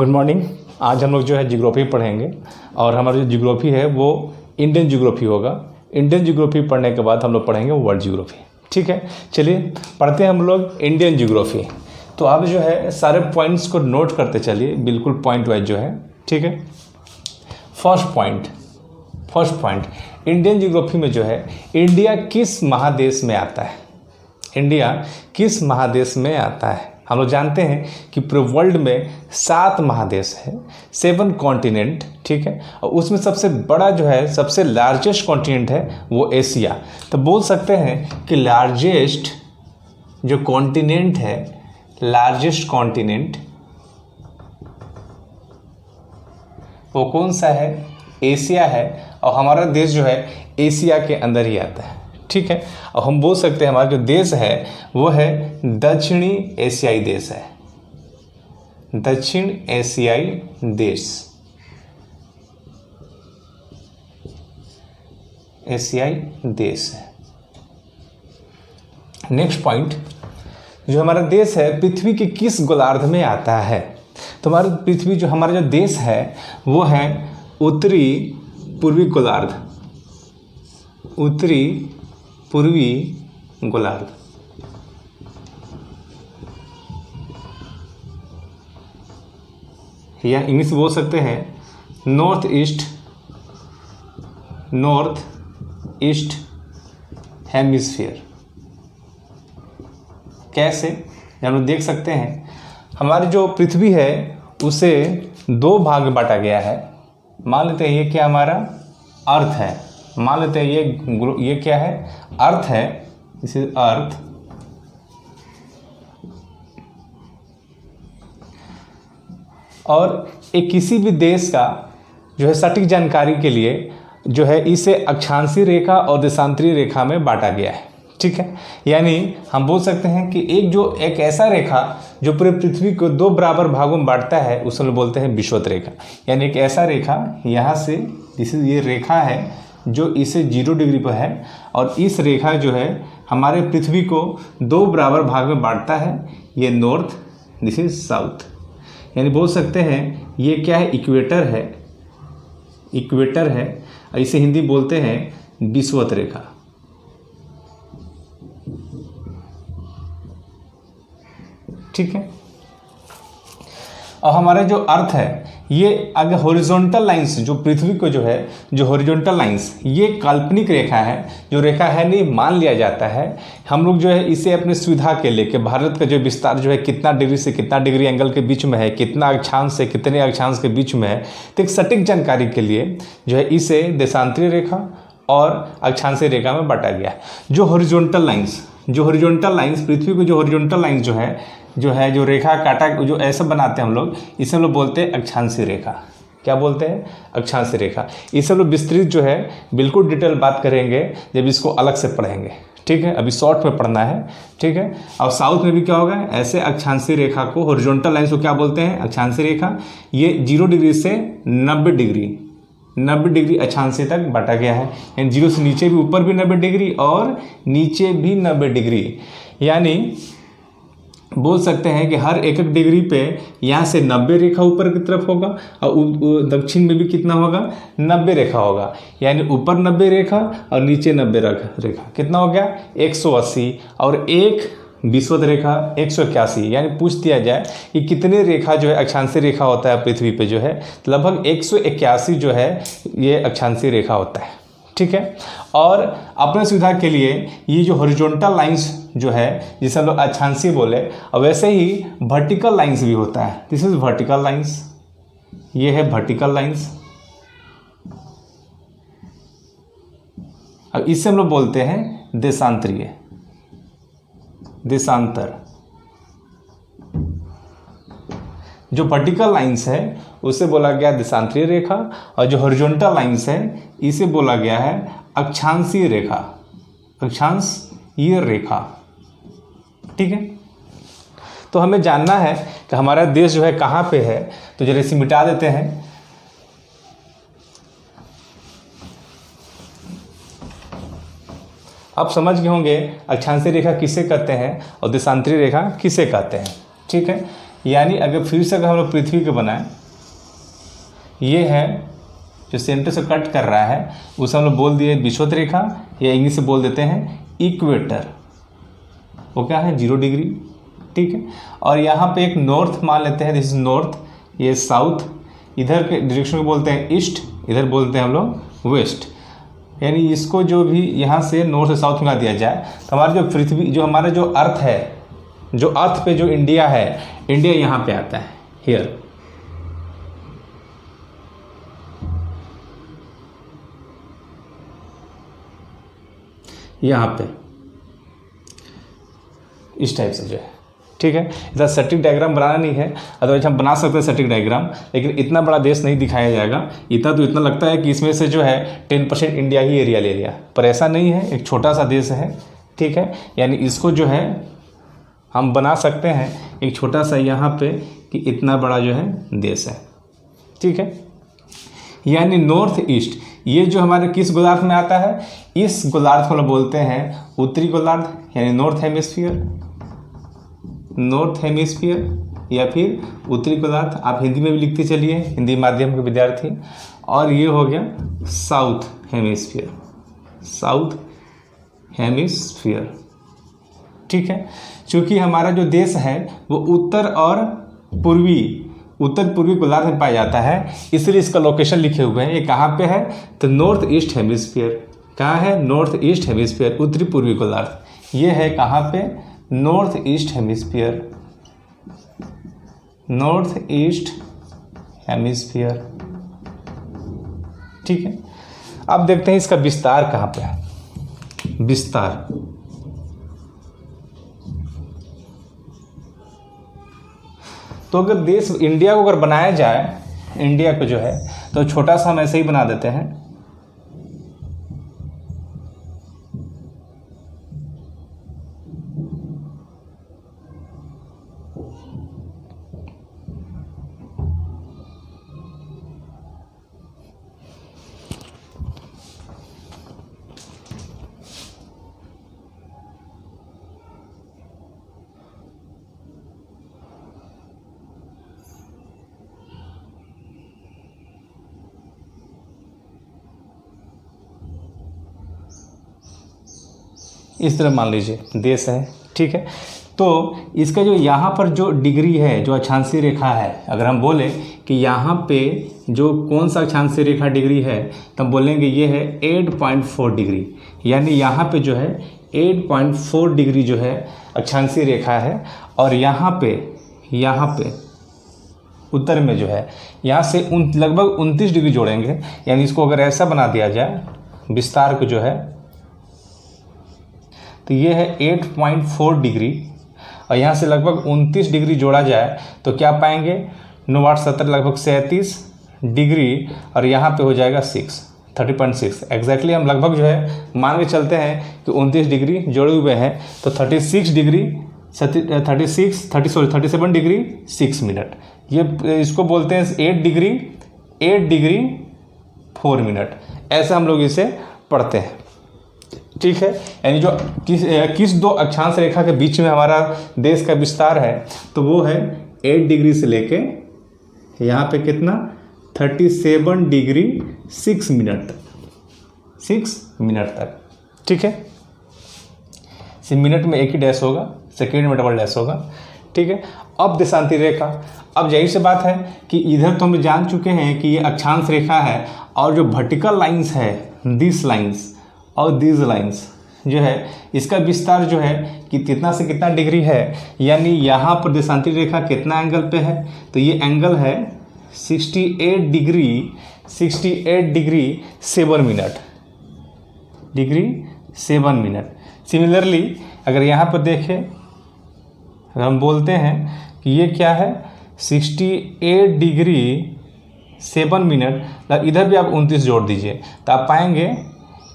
Good morning. आज हम लोग जो है जियोग्राफी पढ़ेंगे और हमारा जो जियोग्राफी है वो इंडियन जियोग्राफी होगा। इंडियन जियोग्राफी पढ़ने के बाद हम लोग पढ़ेंगे वर्ल्ड जियोग्राफी। ठीक है, चलिए पढ़ते हैं हम लोग इंडियन जियोग्राफी। तो आप जो है सारे पॉइंट्स को नोट करते चलिए, बिल्कुल पॉइंट वाइज जो है। ठीक है, फर्स्ट पॉइंट इंडियन जियोग्राफी में जो है इंडिया किस महादेश में आता है। इंडिया किस महादेश में आता है। हम लोग जानते हैं कि पूरे वर्ल्ड में 7 महादेश है, 7 कॉन्टिनेंट। ठीक है, और उसमें सबसे बड़ा जो है, सबसे लार्जेस्ट कॉन्टिनेंट है वो एशिया। तो बोल सकते हैं कि लार्जेस्ट जो कॉन्टिनेंट है, लार्जेस्ट कॉन्टिनेंट वो कौन सा है? एशिया है। और हमारा देश जो है एशिया के अंदर ही आता है। ठीक है, और हम बोल सकते हैं हमारा जो देश है वो है दक्षिणी एशियाई देश है, दक्षिण एशियाई देश, एशियाई देश है। नेक्स्ट पॉइंट, जो हमारा देश है पृथ्वी के किस गोलार्ध में आता है। तो हमारा पृथ्वी जो हमारा जो देश है वो है उत्तरी पूर्वी गोलार्ध, उत्तरी पूर्वी गोलार्ध। या इंग्लिश बोल सकते हैं नॉर्थ ईस्ट हेमिस्फीयर। कैसे? हम लोग देख सकते हैं हमारी जो पृथ्वी है उसे 2 भाग में बांटा गया है। मान लेते हैं ये क्या हमारा अर्थ है, मान लेते हैं ये क्या है? अर्थ है, दिस इज अर्थ। और एक किसी भी देश का जो है सटीक जानकारी के लिए जो है इसे अक्षांशीय रेखा और देशांतरीय रेखा में बांटा गया है। ठीक है, यानी हम बोल सकते हैं कि एक ऐसा रेखा जो पूरे पृथ्वी को 2 बराबर भागों में बांटता है उसे हम बोलते हैं विषुवत रेखा। यानी एक ऐसा रेखा यहाँ से, ये रेखा है जो इसे 0 डिग्री पर है, और इस रेखा जो है हमारे पृथ्वी को 2 बराबर भाग में बांटता है। ये नॉर्थ, दिस इज साउथ। यानी बोल सकते हैं ये क्या है? इक्वेटर है, इक्वेटर है। इसे हिंदी बोलते हैं विषुवत रेखा। ठीक है, और हमारा जो अर्थ है ये अगर हॉरिजॉन्टल लाइंस जो पृथ्वी को जो है, जो हॉरिजॉन्टल लाइंस, ये काल्पनिक रेखा है, जो रेखा है नहीं मान लिया जाता है। हम लोग जो है इसे अपनी सुविधा के लिए कि भारत का जो विस्तार जो है कितना डिग्री से कितना डिग्री एंगल के बीच में है, कितना अक्षांश से कितने अक्षांश के बीच में है, तो एक सटीक जानकारी के लिए जो है इसे देशांतरीय रेखा और अक्षांशीय रेखा में बांटा गया। जो हॉरिजॉन्टल लाइंस पृथ्वी को जो हॉरिजॉन्टल लाइंस जो रेखा काटा जो ऐसा बनाते हैं हम लोग, इसे हम लोग बोलते हैं अक्षांशीय रेखा। क्या बोलते हैं? अक्षांशीय रेखा। इसे हम लोग विस्तृत जो है बिल्कुल डिटेल बात करेंगे जब इसको अलग से पढ़ेंगे। ठीक है, अभी शॉर्ट में पढ़ना है। ठीक है, और साउथ में भी क्या होगा? ऐसे अक्षांशीय रेखा को, हॉरिजॉन्टल लाइंस को क्या बोलते हैं? अक्षांशीय रेखा। ये 0 डिग्री से 90 डिग्री अक्षांशीय तक बांटा गया है। यानी 0 से नीचे भी, ऊपर भी 90 डिग्री और नीचे भी 90 डिग्री। यानी बोल सकते हैं कि हर एक डिग्री पे यहाँ से 90 रेखा ऊपर की तरफ होगा और दक्षिण में भी कितना होगा? 90 रेखा होगा। यानी ऊपर 90 रेखा और नीचे 90 रेखा। कितना हो गया? 180। और एक विषुवत रेखा 181। यानी पूछ दिया जाए कि कितने रेखा जो है अक्षांशीय रेखा होता है पृथ्वी पे जो है, तो लगभग 181 जो है ये अक्षांशीय रेखा होता है। ठीक है, और अपने सुविधा के लिए ये जो हॉरिजॉन्टल लाइंस जो है जिसे हम लोग अक्षांशीय बोले, और वैसे ही वर्टिकल लाइंस भी होता है। दिस इज वर्टिकल लाइंस, ये है वर्टिकल लाइंस, और इससे हम लोग बोलते हैं देशांतरीय, देशांतर। जो वर्टिकल लाइंस है उसे बोला गया देशांतरीय रेखा, और जो हॉरिजॉन्टल लाइंस है इसे बोला गया है अक्षांशीय रेखा, अक्षांशीय रेखा। ठीक है, तो हमें जानना है कि हमारा देश जो है कहाँ पे है। तो जरा इसे मिटा देते हैं। आप समझ गए होंगे अक्षांशीय रेखा किसे कहते हैं और देशांतरीय रेखा किसे कहते हैं। ठीक है, यानी अगर फिर से अगर हम लोग पृथ्वी को बनाएं, ये है जो सेंटर से कट कर रहा है, उसे हम लोग बोल दिए विषुवत रेखा, या इंग्लिश से बोल देते हैं इक्वेटर। वो क्या है 0 डिग्री, ठीक है। और यहाँ पे एक नॉर्थ मान लेते हैं, दिस इज नॉर्थ, ये साउथ, इधर के डायरेक्शन को बोलते हैं ईस्ट, इधर बोलते हैं हम लोग वेस्ट। यानी इसको जो भी यहाँ से नॉर्थ से साउथ मिला दिया जाए तो हमारा जो पृथ्वी, जो हमारा जो अर्थ है, जो अर्थ पे जो इंडिया है, इंडिया यहाँ पे आता है, हियर। यहाँ पे इस टाइप से जो है, ठीक है। इतना सटीक डायग्राम बनाना नहीं है, अदरवाइज हम बना सकते हैं सटीक डायग्राम, लेकिन इतना बड़ा देश नहीं दिखाया जाएगा। इतना लगता है कि इसमें से जो है 10% इंडिया ही एरिया ले लिया, पर ऐसा नहीं है, एक छोटा सा देश है, ठीक है। यानी इसको जो है हम बना सकते हैं एक छोटा सा यहाँ पे कि इतना बड़ा जो है देश है, ठीक है। यानी नॉर्थ ईस्ट, ये जो हमारे किस गोलार्ध में आता है, इस गोलार्ध को हम बोलते हैं उत्तरी गोलार्ध, यानी नॉर्थ हेमिस्फीयर, नॉर्थ हेमिस्फीयर या फिर उत्तरी गोलार्ध, आप हिंदी में भी लिखते चलिए, हिंदी माध्यम के विद्यार्थी। और ये हो गया साउथ हेमिस्फीयर, साउथ हेमिस्फीयर, ठीक है। चूँकि हमारा जो देश है वो उत्तर पूर्वी गोलार्ध में पाया जाता है, इसलिए इसका लोकेशन लिखे हुए हैं। ये कहाँ पे है, तो नॉर्थ ईस्ट हेमिस्फीयर। कहाँ है, नॉर्थ ईस्ट हेमिस्फीयर, उत्तरी पूर्वी गोलार्ध। ये है कहाँ पे, north east hemisphere, north east hemisphere, ठीक है। अब देखते हैं इसका विस्तार कहाँ पे है। विस्तार, तो अगर देश इंडिया को अगर बनाया जाए, इंडिया को जो है तो छोटा सा हम ऐसे ही बना देते हैं, इस तरह मान लीजिए देश है, ठीक है। तो इसका जो यहाँ पर जो डिग्री है, जो अक्षांशीय रेखा है, अगर हम बोले कि यहाँ पे जो कौन सा अक्षांशीय रेखा डिग्री है, तो हम बोलेंगे ये है 8.4 डिग्री। यानी यहाँ पे जो है 8.4 डिग्री जो है अक्षांशीय रेखा है। और यहाँ पे उत्तर में जो है यहाँ से लगभग 29 डिग्री जोड़ेंगे। यानी इसको अगर ऐसा बना दिया जाए विस्तार को जो है, तो ये है 8.4 डिग्री, और यहाँ से लगभग 29 डिग्री जोड़ा जाए तो क्या पाएंगे, 9 8 17 लगभग 37 डिग्री, और यहाँ पे हो जाएगा 30.6 एग्जैक्टली। हम लगभग जो है मान के चलते हैं कि 29 डिग्री जोड़े हुए हैं, तो 37 डिग्री 6 मिनट। ये इसको बोलते हैं 8 डिग्री 4 मिनट, ऐसा हम लोग इसे पढ़ते हैं, ठीक है। यानी जो किस दो अक्षांश रेखा के बीच में हमारा देश का विस्तार है, तो वो है 8 डिग्री से लेके यहाँ पे कितना 37 डिग्री 6 मिनट तक, ठीक है। मिनट में एक ही डैश होगा, सेकेंड में डबल डैश होगा, ठीक है। अब देशांतर रेखा, अब यही से बात है कि इधर तो हम जान चुके हैं कि ये अक्षांश रेखा है, और जो वर्टिकल लाइंस है, दिस लाइंस और दिस लाइंस जो है, इसका विस्तार जो है कि कितना से कितना डिग्री है। यानी यहाँ पर देशांतर रेखा कितना एंगल पे है, तो ये एंगल है 68 डिग्री 7 मिनट। सिमिलरली अगर यहाँ पर देखें, अगर हम बोलते हैं कि ये क्या है 68 डिग्री 7 मिनट, तो इधर भी आप 29 जोड़ दीजिए तो आप पाएंगे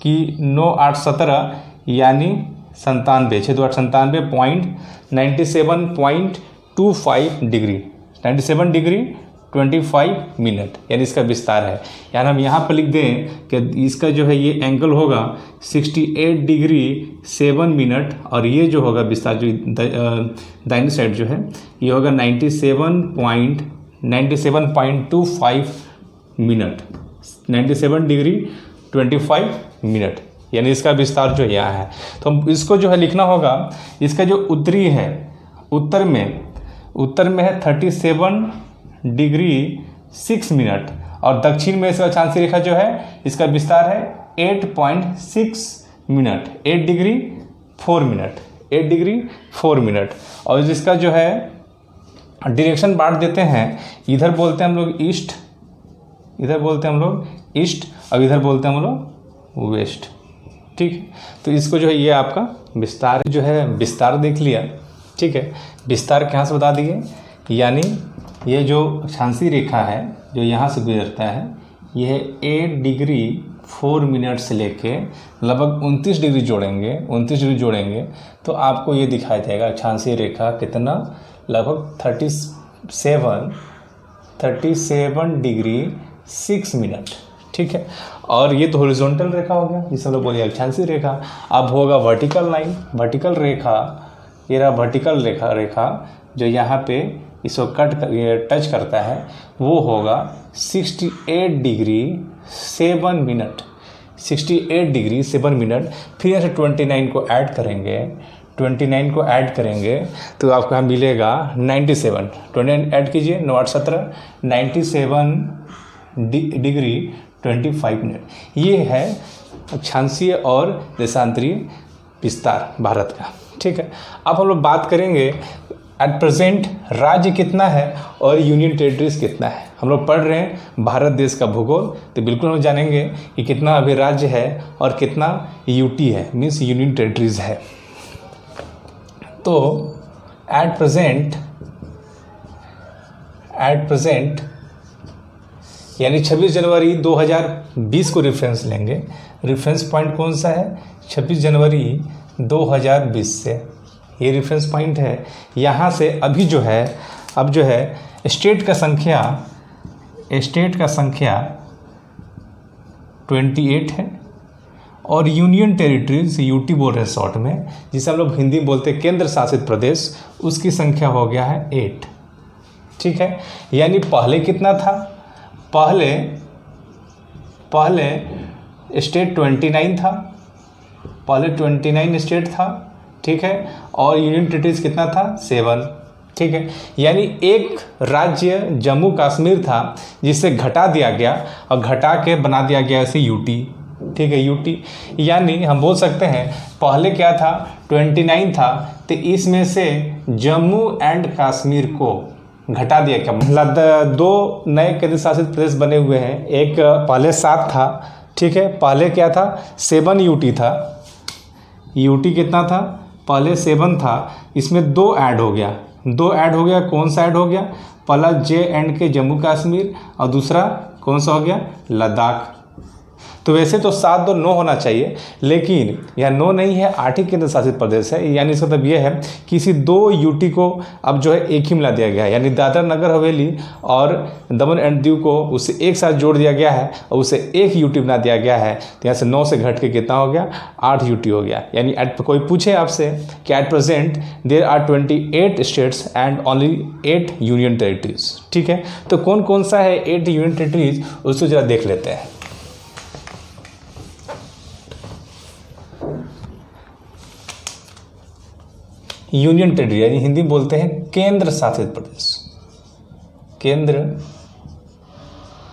कि 9 8 17 यानी 97, 6 2 8 97.97.25 डिग्री, 97 डिग्री 25 मिनट, यानी इसका विस्तार है। यानी हम यहाँ पर लिख दें कि इसका जो है ये एंगल होगा 68 डिग्री 7 मिनट, और ये जो होगा विस्तार जो दाहिनी साइड जो है ये होगा 97.25 मिनट, 97 डिग्री 25 मिनट, यानी इसका विस्तार जो यहाँ है। तो हम इसको जो है लिखना होगा, इसका जो उत्तरी है, उत्तर में है 37 डिग्री 6 मिनट, और दक्षिण में इसका क्षांशीय रेखा जो है इसका विस्तार है 8.6 minute, 8 degree 4 minute, 8 degree 4 minute. और जिसका जो है डायरेक्शन बांट देते हैं, इधर बोलते हैं हम लोग ईस्ट, इधर बोलते हैं हम लोग ईस्ट, और इधर बोलते हैं हम लोग वेस्ट। ठीक है, तो इसको जो है ये आपका विस्तार जो है, विस्तार देख लिया। ठीक है, विस्तार कहाँ से बता दिए, यानी ये जो क्षांशीय रेखा है जो यहाँ से गुजरता है, ये है 8 डिग्री 4 मिनट से लेके लगभग 29 डिग्री जोड़ेंगे तो आपको ये दिखाई देगा क्षांशीय रेखा कितना, लगभग 37 डिग्री 6 मिनट। ठीक है, और ये तो हॉरिजॉन्टल रेखा हो गया, जिसे हम लोग बोलिए क्षांशीय रेखा। अब होगा वर्टिकल लाइन, वर्टिकल रेखा, ये रहा वर्टिकल रेखा जो यहाँ पे इसको टच करता है, वो होगा 68 डिग्री 7 मिनट, 68 डिग्री 7 मिनट। फिर यहाँ से 29 को ऐड करेंगे तो आपको यहाँ मिलेगा 97, 29 ऐड कीजिए, 9 8 17, 97 डिग्री 25 मिनट। ये है क्षांशीय और देशांतरीय विस्तार भारत का। ठीक है, अब हम लोग बात करेंगे एट प्रेजेंट राज्य कितना है और यूनियन टेरिटरीज कितना है। हम लोग पढ़ रहे हैं भारत देश का भूगोल, तो बिल्कुल हम जानेंगे कि कितना अभी राज्य है और कितना यूटी है, मीन्स यूनियन टेरिटरीज है। तो एट प्रेजेंट यानी 26 जनवरी 2020 को रेफरेंस लेंगे। रेफरेंस पॉइंट कौन सा है, 26 जनवरी 2020 से ये रेफरेंस पॉइंट है। यहाँ से अभी जो है, अब जो है स्टेट का संख्या 28 है, और यूनियन टेरिटरीज यूटी बोल रहे हैं शॉर्ट में, जिसे हम लोग हिंदी में बोलते हैं केंद्र शासित प्रदेश, उसकी संख्या हो गया है 8। ठीक है, यानी पहले कितना था, पहले स्टेट 29 था, पहले 29 स्टेट था। ठीक है, और यूनियन टेरिटरीज कितना था, 7। ठीक है, यानी एक राज्य जम्मू कश्मीर था जिसे घटा दिया गया और घटा के बना दिया गया ऐसे यूटी। ठीक है, यूटी यानी हम बोल सकते हैं पहले क्या था, 29 था, तो इसमें से जम्मू एंड कश्मीर को घटा दिया गया। 2 नए केंद्र शासित प्रदेश बने हुए हैं, एक पहले 7 था। ठीक है, पहले क्या था, 7 यूटी था। यूटी कितना था, पहले 7 था, इसमें 2 ऐड हो गया। कौन सा ऐड हो गया, पहला JNK जम्मू कश्मीर और दूसरा कौन सा हो गया, लद्दाख। तो वैसे तो 7 2 9 होना चाहिए, लेकिन यह 9 नहीं है, 8 ही केंद्र शासित प्रदेश है। यानी इसका मतलब ये है कि इसी 2 यूटी को अब जो है एक ही मिला दिया गया है, यानी दादरा नगर हवेली और दमन एंड दीव को उससे एक साथ जोड़ दिया गया है और उसे एक यूटी बना दिया गया है। तो यहाँ से 9 से घट के कितना हो गया, 8 यूटी हो गया। यानी कोई पूछे आपसे कि at present there are 28 states and only 8 union territories. ठीक है, तो कौन कौन सा है 8 यूनियन टेरिटरीज, उसको जरा देख लेते हैं। यूनियन टेरिटरी यानी हिंदी में बोलते हैं केंद्र शासित प्रदेश, केंद्र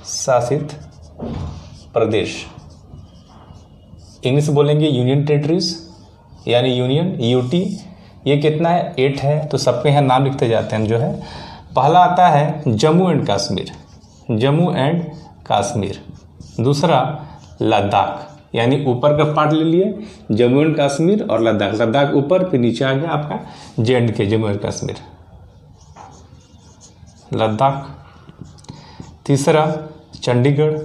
शासित प्रदेश। इंग्लिश बोलेंगे यूनियन टेरिटरीज यानी यूनियन, यूटी। ये कितना है, 8 है। तो सबके यहाँ नाम लिखते जाते हैं। जो है पहला आता है जम्मू एंड कश्मीर, दूसरा लद्दाख, यानी ऊपर का पार्ट ले लिए जम्मू एंड कश्मीर और लद्दाख ऊपर, फिर नीचे आ गया आपका JNK जम्मू एंड कश्मीर, लद्दाख। तीसरा चंडीगढ़,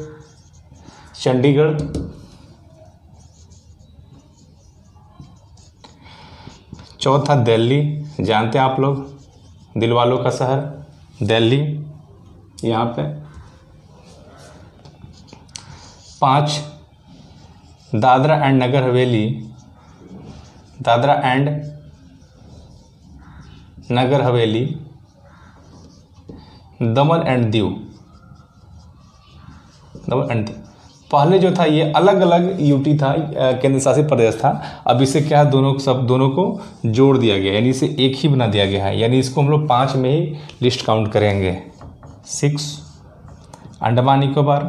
चौथा दिल्ली, जानते हैं आप लोग, दिल वालों का शहर दिल्ली। यहाँ पे 5 Dadra and Nagar Haveli, Dadra and Nagar Haveli, Daman and Diu, Daman and Diu. पहले जो था ये अलग अलग यूटी था, केंद्र शासित प्रदेश था। अब इसे क्या दोनों को जोड़ दिया गया, यानी इसे एक ही बना दिया गया है। यानी इसको हम लोग 5 में ही लिस्ट काउंट करेंगे। 6 अंडमान निकोबार,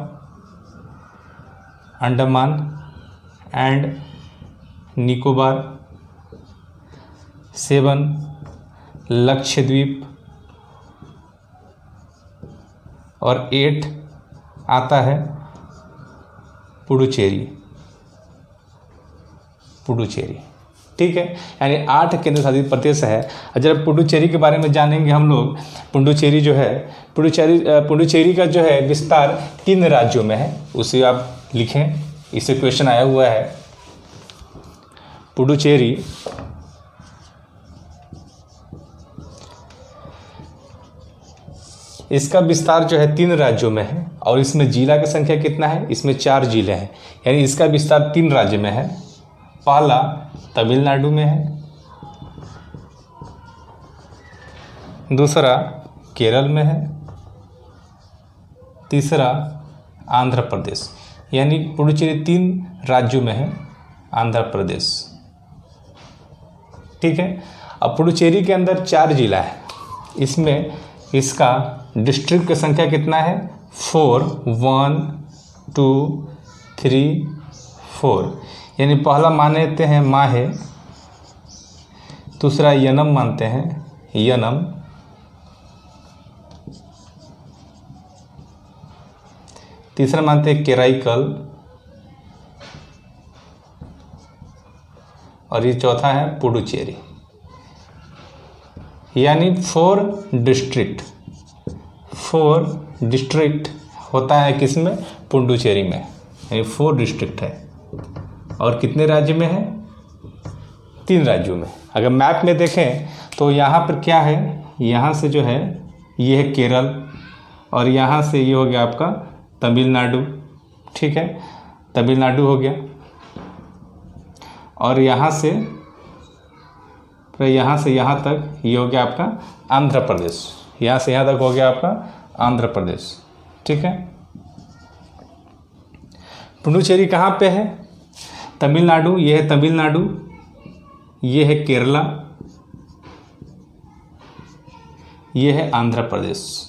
अंडमान एंड निकोबार, 7 लक्षद्वीप, और 8 आता है पुडुचेरी, पुडुचेरी। ठीक है, यानी 8 केंद्र शासित प्रदेश है। जब पुडुचेरी के बारे में जानेंगे हम लोग, पुडुचेरी जो है, पुडुचेरी का जो है विस्तार 3 राज्यों में है। उसे आप लिखें, इससे क्वेश्चन आया हुआ है। पुडुचेरी इसका विस्तार जो है 3 राज्यों में है, और इसमें जिला की संख्या कितना है, इसमें 4 जिले हैं। यानी इसका विस्तार 3 राज्य में है। पहला तमिलनाडु में है, दूसरा केरल में है, तीसरा आंध्र प्रदेश। यानी पुडुचेरी 3 राज्यों में है, आंध्र प्रदेश। ठीक है, अब पुडुचेरी के अंदर 4 जिला है। इसमें इसका डिस्ट्रिक्ट की संख्या कितना है, 4, 1, 2, 3, 4। यानी पहला मान लेते हैं माहे, दूसरा यनम मानते हैं, यनम, तीसरा मानते हैं केराईकल, और ये चौथा है पुडुचेरी। यानी 4 डिस्ट्रिक्ट होता है किसमें, पुडुचेरी में। यानी 4 डिस्ट्रिक्ट है, और कितने राज्य में है, 3 राज्यों में। अगर मैप में देखें तो यहाँ पर क्या है, यहाँ से जो है ये है केरल, और यहाँ से ये हो गया आपका तमिलनाडु। ठीक है, तमिलनाडु हो गया, और यहाँ से यहाँ तक ये हो गया आपका आंध्र प्रदेश। यहाँ से यहाँ तक हो गया आपका आंध्र प्रदेश। ठीक है, पुडुचेरी कहाँ पे है, तमिलनाडु। ये है तमिलनाडु, ये है केरला, ये है आंध्र प्रदेश।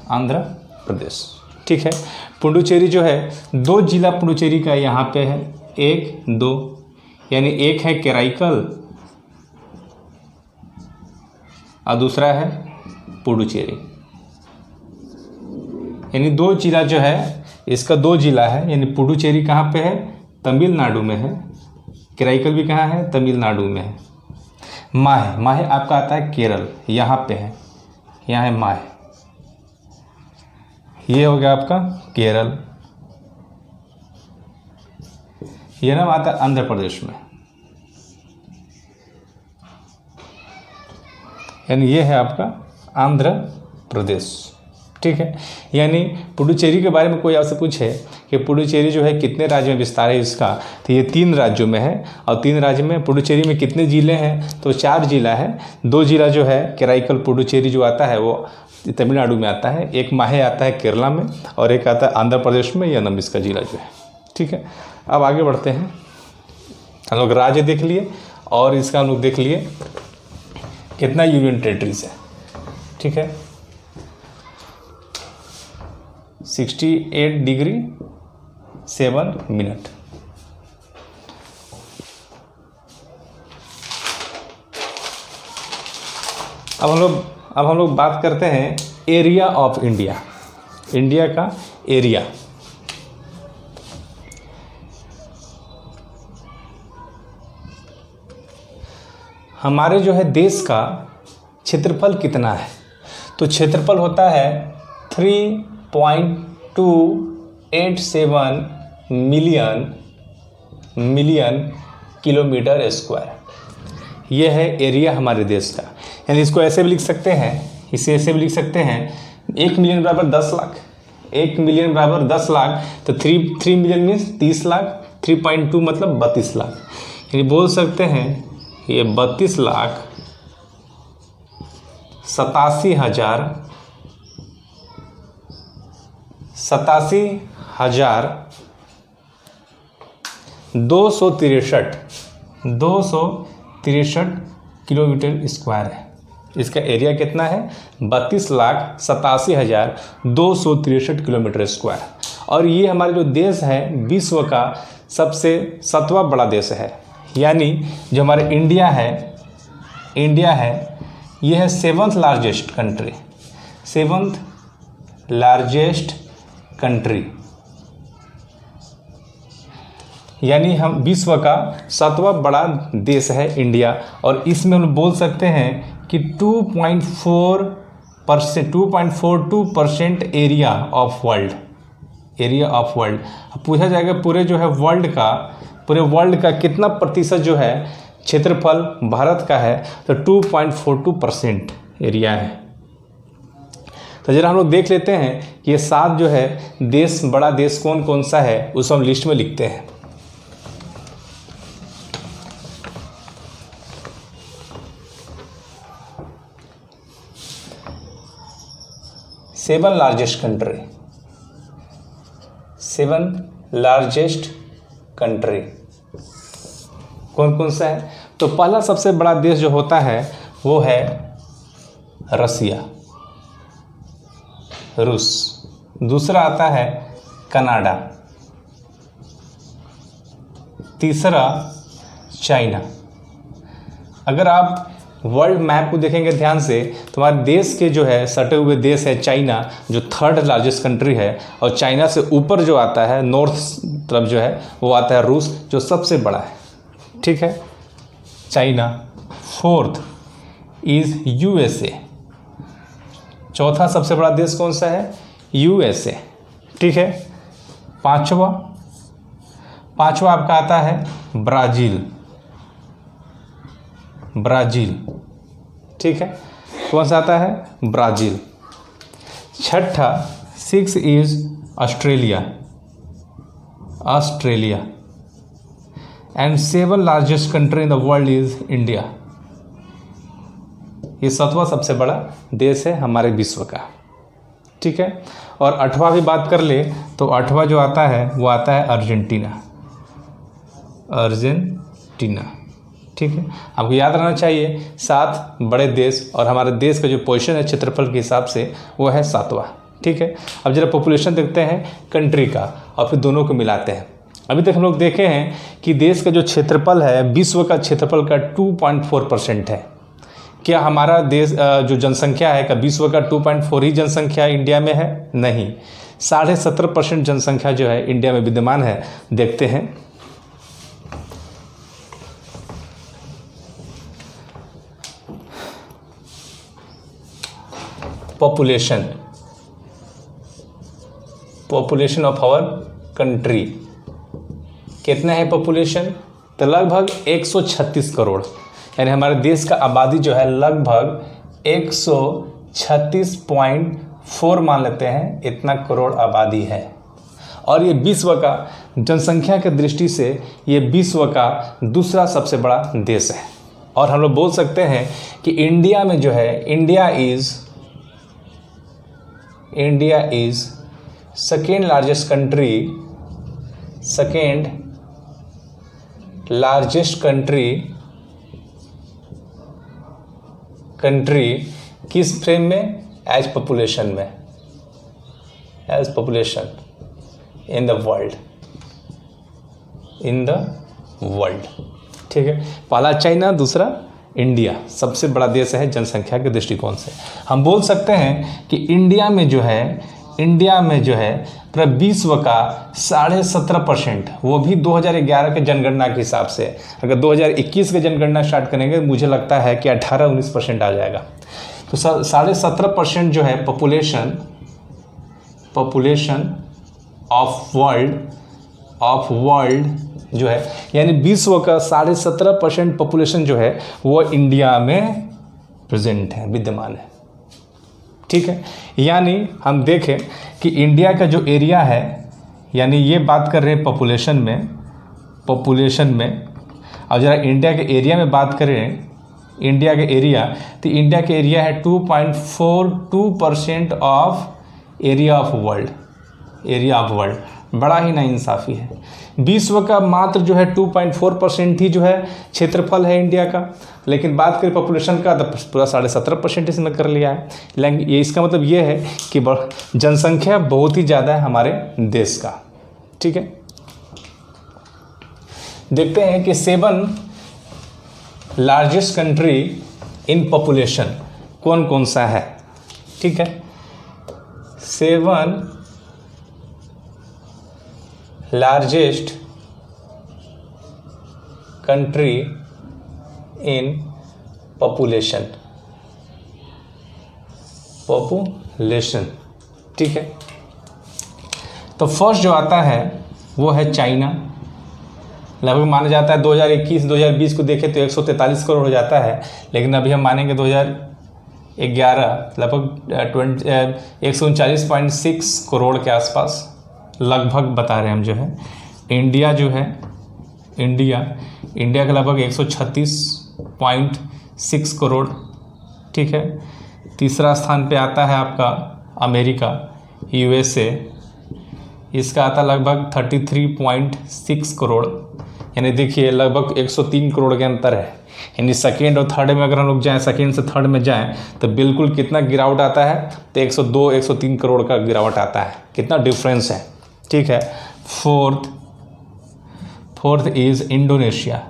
आंध्र प्रदेश। ठीक है, पुडुचेरी जो है 2 जिला पुडुचेरी का यहाँ पे है, 1, 2। यानी एक है केराईकल और दूसरा है पुडुचेरी। यानी 2 जिला जो है, इसका 2 जिला है। यानी पुडुचेरी कहाँ पे है, तमिलनाडु में है। केराईकल भी कहाँ है, तमिलनाडु में है। माहे आपका आता है केरल, यहाँ पे है, यहाँ है माहे। ये हो गया आपका केरल। ये नाम आता है आंध्र प्रदेश में। यानी ये है आपका आंध्र प्रदेश। ठीक है, यानी पुडुचेरी के बारे में कोई आपसे पूछे कि पुडुचेरी जो है कितने राज्य में विस्तार है इसका, तो ये 3 राज्यों में है। और 3 राज्य में पुडुचेरी में कितने ज़िले हैं, तो 4 जिला है। 2 जिला जो है केराईकल पुडुचेरी जो आता है वो तमिलनाडु में आता है, एक माहे आता है केरला में, और एक आता है आंध्र प्रदेश में, यनम इसका जिला जो है। ठीक है, अब आगे बढ़ते हैं। हम लोग राज्य देख लिए, और इसका हम लोग देख लिए कितना यूनियन टेरिटरीज है। ठीक है, 68 डिग्री 7 मिनट। अब हम लोग बात करते हैं एरिया ऑफ इंडिया, इंडिया का एरिया। हमारे जो है देश का क्षेत्रफल कितना है, तो क्षेत्रफल होता है 3.287 मिलियन किलोमीटर स्क्वायर। ये है एरिया हमारे देश का। यानी इसको ऐसे भी लिख सकते हैं, इसे ऐसे भी लिख सकते हैं, 1 मिलियन बराबर 10 लाख, 1 मिलियन बराबर 10 लाख, तो 3 मिलियन मीन्स 30 लाख, 3.2 मतलब 32 लाख। यानी बोल सकते हैं ये 32 लाख 87,263 किलोमीटर स्क्वायर है। इसका एरिया कितना है? 32,87,263 किलोमीटर स्क्वायर। और ये हमारा जो देश है विश्व का सबसे 7वां बड़ा देश है। यानी जो हमारा इंडिया है ये है 7th largest country, 7th largest country. यानी हम विश्व का 7वां बड़ा देश है इंडिया। और इसमें हम बोल सकते हैं कि 2.42% एरिया ऑफ वर्ल्ड। पूछा जाएगा पूरे जो है पूरे वर्ल्ड का कितना प्रतिशत जो है क्षेत्रफल भारत का है, तो 2.42% एरिया है। तो जरा हम लोग देख लेते हैं कि ये 7 जो है देश, बड़ा देश कौन कौन सा है, उसको हम लिस्ट में लिखते हैं। सेवन लार्जेस्ट कंट्री कौन कौन सा है? तो पहला सबसे बड़ा देश जो होता है वो है रसिया, रूस। दूसरा आता है कनाडा, तीसरा चाइना। अगर आप वर्ल्ड मैप को देखेंगे ध्यान से तो हमारे देश के जो है सटे हुए देश है चाइना, जो 3rd लार्जेस्ट कंट्री है। और चाइना से ऊपर जो आता है नॉर्थ तरफ जो है वो आता है रूस, जो सबसे बड़ा है। ठीक है, चाइना। 4th is USA। चौथा सबसे बड़ा देश कौन सा है? USA। ठीक है, पांचवा आपका आता है ब्राज़ील। ठीक है, कौन सा आता है? ब्राज़ील। छठा 6 is Australia. And 7 largest country in the world is India. ये 7वां सबसे बड़ा देश है हमारे विश्व का। ठीक है, और 8वां भी बात कर ले तो 8वां जो आता है वो आता है अर्जेंटीना। ठीक है, आपको याद रहना चाहिए 7 बड़े देश, और हमारे देश का जो पोजीशन है क्षेत्रफल के हिसाब से वो है 7वां। ठीक है, अब जरा पॉपुलेशन देखते हैं कंट्री का और फिर दोनों को मिलाते हैं। अभी तक हम लोग देखे हैं कि देश का जो क्षेत्रफल है विश्व का क्षेत्रफल का 2.4% है। क्या हमारा देश जो जनसंख्या है, क्या विश्व का 2.4 ही जनसंख्या इंडिया में है? नहीं, 17.5% जनसंख्या जो है इंडिया में विद्यमान है। देखते हैं। पॉपुलेशन ऑफ आवर कंट्री कितना है पॉपुलेशन? तो लगभग 136 करोड़। यानी हमारे देश का आबादी जो है लगभग 136.4 मान लेते हैं, इतना करोड़ आबादी है। और ये विश्व का जनसंख्या के दृष्टि से ये विश्व का दूसरा सबसे बड़ा देश है। और हम लोग बोल सकते हैं कि इंडिया में जो है India is second largest country किस फ्रेम में? As population in the world. ठीक है, पहला चाइना, दूसरा इंडिया सबसे बड़ा देश है जनसंख्या के दृष्टिकोण से। हम बोल सकते हैं कि इंडिया में जो है पूरा विश्व का 17.5%, वो भी 2011 के जनगणना के हिसाब से। अगर 2021 के जनगणना स्टार्ट करेंगे मुझे लगता है कि 18-19% आ जाएगा। तो 17.5% जो है population of world of world जो है, यानी विश्व का 17.5% पॉपुलेशन जो है वो इंडिया में प्रेजेंट है, विद्यमान है। ठीक है, यानी हम देखें कि इंडिया का जो एरिया है, यानी ये बात कर रहे हैं पॉपुलेशन में, और ज़रा इंडिया के एरिया में बात करें, इंडिया के एरिया, तो इंडिया के एरिया है 2.42% ऑफ एरिया ऑफ वर्ल्ड, बड़ा ही नाइंसाफ़ी है। विश्व का मात्र जो है 2.4% ही जो है क्षेत्रफल है इंडिया का, लेकिन बात करें पॉपुलेशन का तो पूरा 17.5% इसमें कर लिया है। लेकिन ये इसका मतलब ये है कि जनसंख्या बहुत ही ज़्यादा है हमारे देश का। ठीक है, देखते हैं कि 7 लार्जेस्ट कंट्री इन पॉपुलेशन कौन कौन सा है। ठीक है, 7 लार्जेस्ट कंट्री इन पॉपुलेशन। ठीक है, तो फर्स्ट जो आता है वो है चाइना। लगभग माना जाता है 2021-2020 को देखें तो 143 करोड़ हो जाता है, लेकिन अभी हम मानेंगे 2011 लगभग 139.6 करोड़ के आसपास लगभग बता रहे हैं हम जो है। इंडिया जो है, इंडिया का लगभग 136.6 करोड़। ठीक है, तीसरा स्थान पे आता है आपका अमेरिका, USA, इसका आता लगभग 33.6 करोड़। यानी देखिए लगभग 103 करोड़ के अंतर है। यानी सेकेंड और थर्ड में अगर हम लोग जाएँ, सेकेंड से थर्ड में जाएँ तो बिल्कुल कितना गिरावट आता है, तो 102-103 करोड़ का गिरावट आता है। कितना डिफरेंस है। ठीक है, फोर्थ इज इंडोनेशिया।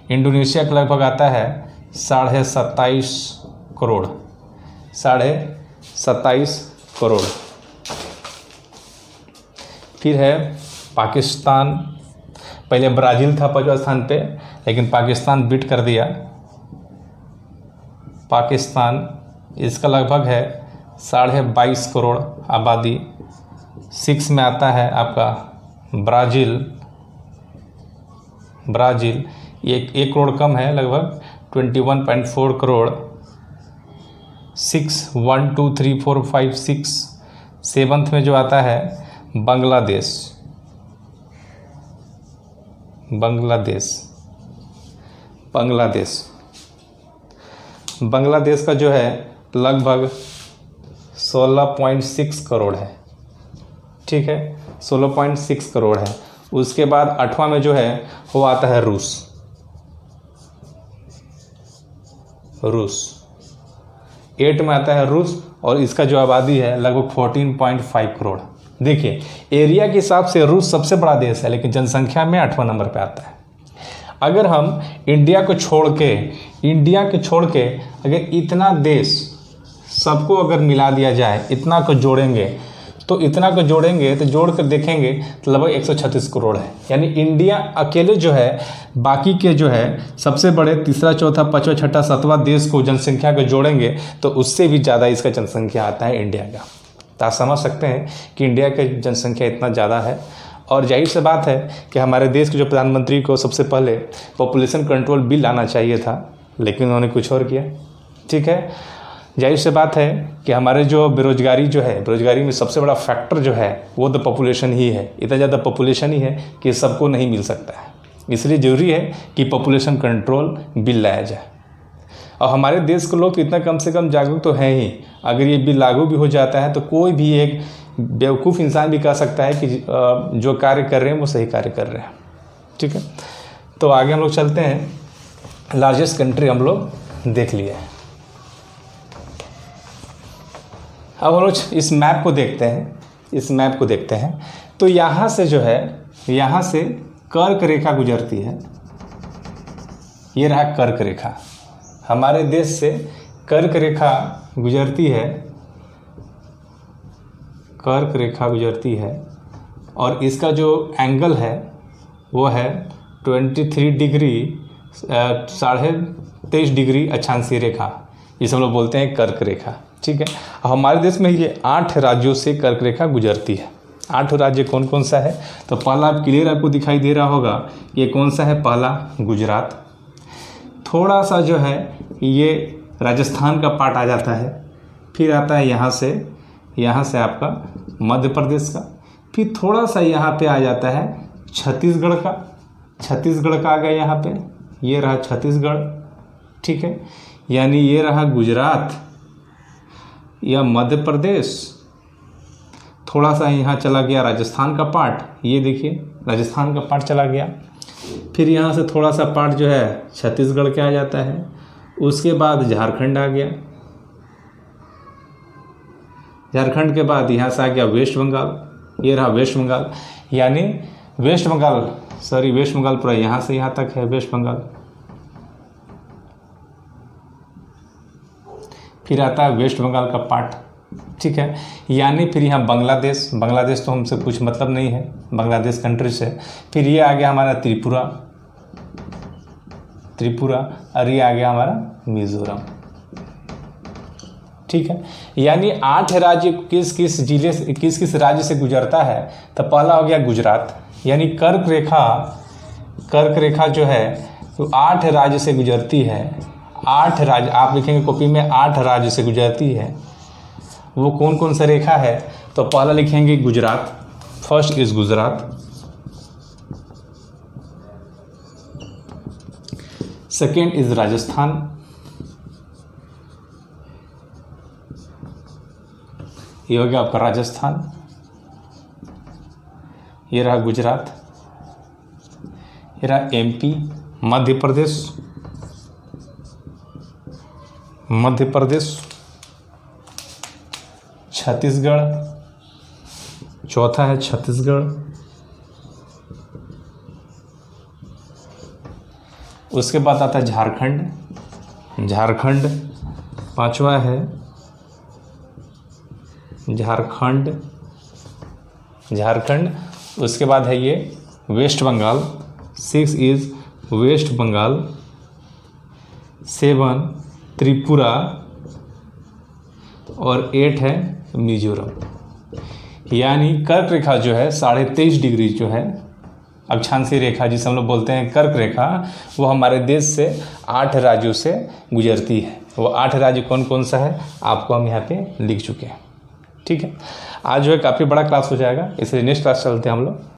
इंडोनेशिया का लगभग आता है 27.5 करोड़, 27.5 करोड़। फिर है पाकिस्तान, पहले ब्राज़ील था 5वें स्थान पे, लेकिन पाकिस्तान बीट कर दिया। पाकिस्तान, इसका लगभग है 22.5 करोड़ आबादी। 6 में आता है आपका ब्राज़ील, एक करोड़ कम है, लगभग 21.4 करोड़। 6, 1, 2, 3, 4, 5, 6। 7th में जो आता है बांग्लादेश का जो है लगभग 16.6 करोड़ है। ठीक है, 16.6 करोड़ है। उसके बाद 8वां में जो है वो आता है रूस। 8 में आता है रूस, और इसका जो आबादी है लगभग 14.5 करोड़। देखिए एरिया के हिसाब से रूस सबसे बड़ा देश है, लेकिन जनसंख्या में 8वां नंबर पे आता है। अगर हम इंडिया को छोड़ के अगर इतना देश सबको अगर मिला दिया जाए, इतना को जोड़ेंगे तो जोड़ कर देखेंगे तो लगभग 136 करोड़ है। यानी इंडिया अकेले जो है बाकी के जो है सबसे बड़े तीसरा, चौथा, पाँचवा, छठा, 7वां देश को जनसंख्या को जोड़ेंगे तो उससे भी ज़्यादा इसका जनसंख्या आता है इंडिया का। तो आप समझ सकते हैं कि इंडिया की जनसंख्या इतना ज़्यादा है। और जाहिर सी बात है कि हमारे देश के जो प्रधानमंत्री को सबसे पहले पॉपुलेशन कंट्रोल बिल लाना चाहिए था, लेकिन उन्होंने कुछ और किया। ठीक है, जाहिर सी बात है कि हमारे जो बेरोजगारी में सबसे बड़ा फैक्टर जो है वो तो पॉपुलेशन ही है। इतना ज़्यादा पॉपुलेशन ही है कि सबको नहीं मिल सकता है। इसलिए ज़रूरी है कि पॉपुलेशन कंट्रोल बिल लाया जाए। और हमारे देश के लोग तो इतना कम से कम जागरूक तो हैं ही। अगर ये बिल लागू भी हो जाता है तो कोई भी एक बेवकूफ़ इंसान भी कह सकता है कि जो कार्य कर रहे हैं वो सही कार्य कर रहे हैं। ठीक है, तो आगे हम लोग चलते हैं। लार्जेस्ट कंट्री हम लोग देख लिए हैं। अब हम लोग इस मैप को देखते हैं। तो यहाँ से जो है, यहाँ से कर्क रेखा गुजरती है। ये रहा कर्क रेखा, हमारे देश से कर्क रेखा गुजरती है, और इसका जो एंगल है वो है 23 डिग्री 23.5 डिग्री अक्षांशीय रेखा, जिसे हम लोग बोलते हैं कर्क रेखा। ठीक है। हमारे देश में ये 8 राज्यों से कर्क रेखा गुजरती है। 8 राज्य कौन कौन सा है? तो पहला क्लियर आपको दिखाई दे रहा होगा, ये कौन सा है? पहला गुजरात। थोड़ा सा जो है ये राजस्थान का पार्ट आ जाता है, फिर आता है यहाँ से आपका मध्य प्रदेश का, फिर थोड़ा सा यहाँ पे आ जाता है छत्तीसगढ़ का आ गया यहाँ पे, ये रहा छत्तीसगढ़, ठीक है। यानी ये रहा गुजरात या मध्य प्रदेश, थोड़ा सा यहाँ चला गया राजस्थान का पार्ट, ये देखिए राजस्थान का पार्ट चला गया, फिर यहाँ से थोड़ा सा पार्ट जो है छत्तीसगढ़ के आ जाता है, उसके बाद झारखंड आ गया, झारखंड के बाद यहाँ से आ गया वेस्ट बंगाल, ये रहा वेस्ट बंगाल। यानी वेस्ट बंगाल पूरा यहाँ से यहाँ तक है वेस्ट बंगाल। फिर आता है वेस्ट बंगाल का पार्ट, ठीक है। यानी फिर यहाँ बांग्लादेश तो हमसे कुछ मतलब नहीं है, बांग्लादेश कंट्री से। फिर ये आ गया हमारा त्रिपुरा और ये आ गया हमारा मिजोरम, ठीक है। यानी 8 राज्य किस राज्य से गुजरता है? तो पहला हो गया गुजरात, यानी कर्क रेखा जो है तो 8 राज्य से गुजरती है। 8 राज्य आप लिखेंगे कॉपी में, 8 राज्य से गुजरती है। वो कौन कौन सा रेखा है? तो पहला लिखेंगे Gujarat, first is Gujarat, second is Rajasthan, ये हो गया आपका राजस्थान, ये रहा गुजरात, ये रहा एमपी मध्य प्रदेश, छत्तीसगढ़, चौथा है छत्तीसगढ़, उसके बाद आता है झारखंड, पांचवा है झारखंड, उसके बाद है ये वेस्ट बंगाल, 6 इज वेस्ट बंगाल, 7 त्रिपुरा और 8 है मिजोरम। यानी कर्क रेखा जो है 23.5 डिग्री जो है अक्षांशीय रेखा जिसे हम लोग बोलते हैं कर्क रेखा, वो हमारे देश से 8 राज्यों से गुजरती है। वो 8 राज्य कौन कौन सा है आपको हम यहाँ पे लिख चुके हैं, ठीक है। आज जो है काफ़ी बड़ा क्लास हो जाएगा, इसलिए नेक्स्ट क्लास चलते हैं हम लोग।